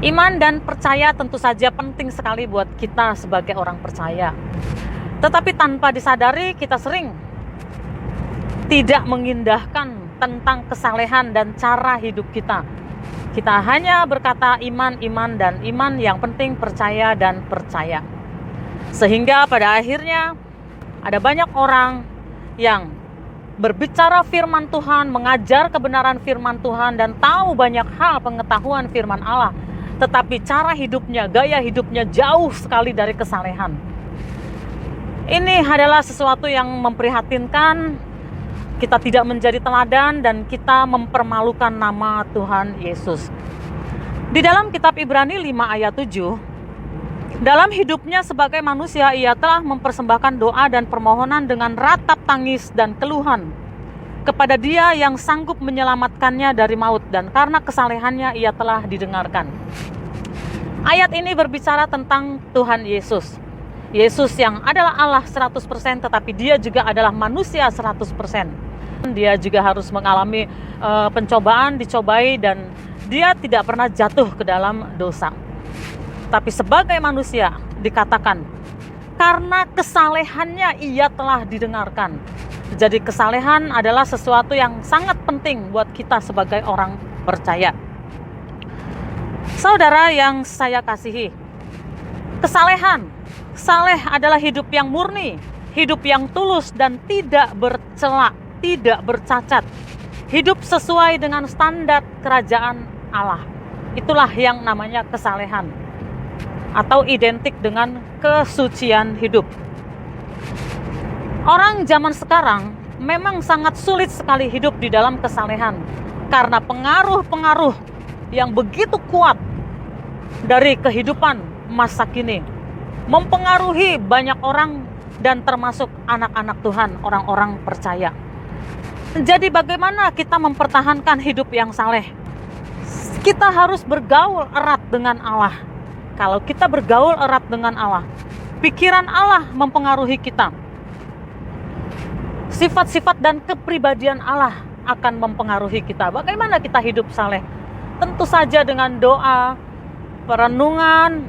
Iman dan percaya tentu saja penting sekali buat kita sebagai orang percaya. Tetapi tanpa disadari kita sering tidak mengindahkan tentang kesalehan dan cara hidup kita. Kita hanya berkata iman, dan iman yang penting percaya dan percaya. Sehingga pada akhirnya ada banyak orang yang berbicara firman Tuhan, mengajar kebenaran firman Tuhan, dan tahu banyak hal pengetahuan firman Allah. Tetapi cara hidupnya, gaya hidupnya jauh sekali dari kesalehan. Ini adalah sesuatu yang memprihatinkan. Kita tidak menjadi teladan dan kita mempermalukan nama Tuhan Yesus. Di dalam kitab Ibrani 5 ayat 7, dalam hidupnya sebagai manusia ia telah mempersembahkan doa dan permohonan dengan ratap tangis dan keluhan kepada Dia yang sanggup menyelamatkannya dari maut, dan karena kesalehannya ia telah didengarkan. Ayat ini berbicara tentang Tuhan Yesus. Yesus yang adalah Allah 100%, tetapi Dia juga adalah manusia 100%. Dia juga harus mengalami pencobaan, dicobai, dan Dia tidak pernah jatuh ke dalam dosa. Tapi sebagai manusia dikatakan, karena kesalehannya ia telah didengarkan. Jadi kesalehan adalah sesuatu yang sangat penting buat kita sebagai orang percaya. Saudara yang saya kasihi, kesalehan, saleh adalah hidup yang murni, hidup yang tulus dan tidak bercela, tidak bercacat, hidup sesuai dengan standar kerajaan Allah. Itulah yang namanya kesalehan, atau identik dengan kesucian hidup. Orang zaman sekarang memang sangat sulit sekali hidup di dalam kesalehan karena pengaruh-pengaruh yang begitu kuat dari kehidupan masa kini mempengaruhi banyak orang dan termasuk anak-anak Tuhan, orang-orang percaya. Jadi bagaimana kita mempertahankan hidup yang saleh? Kita harus bergaul erat dengan Allah. Kalau kita bergaul erat dengan Allah, pikiran Allah mempengaruhi kita. Sifat-sifat dan kepribadian Allah akan mempengaruhi kita. Bagaimana kita hidup saleh? Tentu saja dengan doa, perenungan,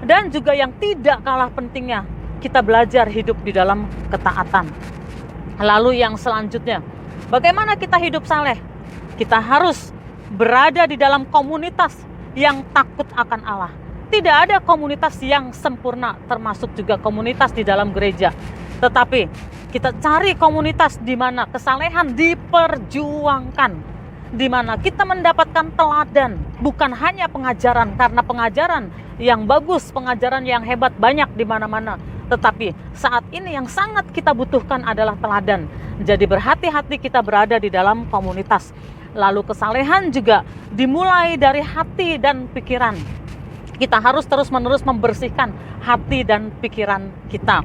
dan juga yang tidak kalah pentingnya, kita belajar hidup di dalam ketaatan. Lalu yang selanjutnya, bagaimana kita hidup saleh? Kita harus berada di dalam komunitas yang takut akan Allah. Tidak ada komunitas yang sempurna, termasuk juga komunitas di dalam gereja. Tetapi kita cari komunitas di mana kesalehan diperjuangkan, di mana kita mendapatkan teladan, bukan hanya pengajaran, karena pengajaran yang bagus, pengajaran yang hebat banyak di mana-mana. Tetapi saat ini yang sangat kita butuhkan adalah teladan. Jadi berhati-hati kita berada di dalam komunitas. Lalu kesalehan juga dimulai dari hati dan pikiran. Kita harus terus-menerus membersihkan hati dan pikiran kita.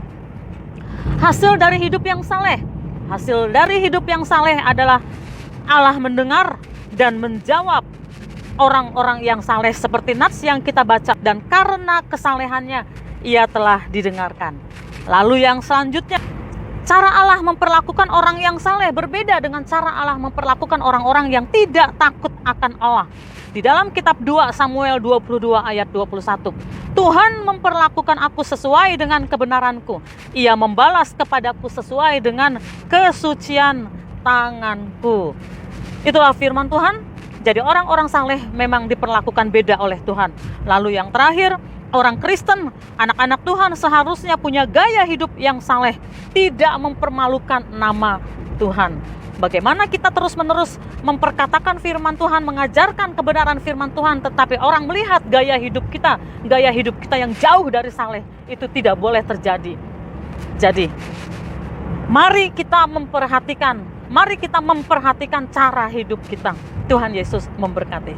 Hasil dari hidup yang saleh, hasil dari hidup yang saleh adalah Allah mendengar dan menjawab orang-orang yang saleh seperti nats yang kita baca, dan karena kesalehannya ia telah didengarkan. Lalu yang selanjutnya, cara Allah memperlakukan orang yang saleh berbeda dengan cara Allah memperlakukan orang-orang yang tidak takut akan Allah. Di dalam kitab 2 Samuel 22 ayat 21, Tuhan memperlakukan aku sesuai dengan kebenaranku. Ia membalas kepadaku sesuai dengan kesucian tanganku. Itulah firman Tuhan. Jadi orang-orang saleh memang diperlakukan beda oleh Tuhan. Lalu yang terakhir, orang Kristen, anak-anak Tuhan seharusnya punya gaya hidup yang saleh, tidak mempermalukan nama Tuhan. Bagaimana kita terus-menerus memperkatakan firman Tuhan, mengajarkan kebenaran firman Tuhan, tetapi orang melihat gaya hidup kita yang jauh dari saleh, itu tidak boleh terjadi. Jadi, mari kita memperhatikan cara hidup kita. Tuhan Yesus memberkati.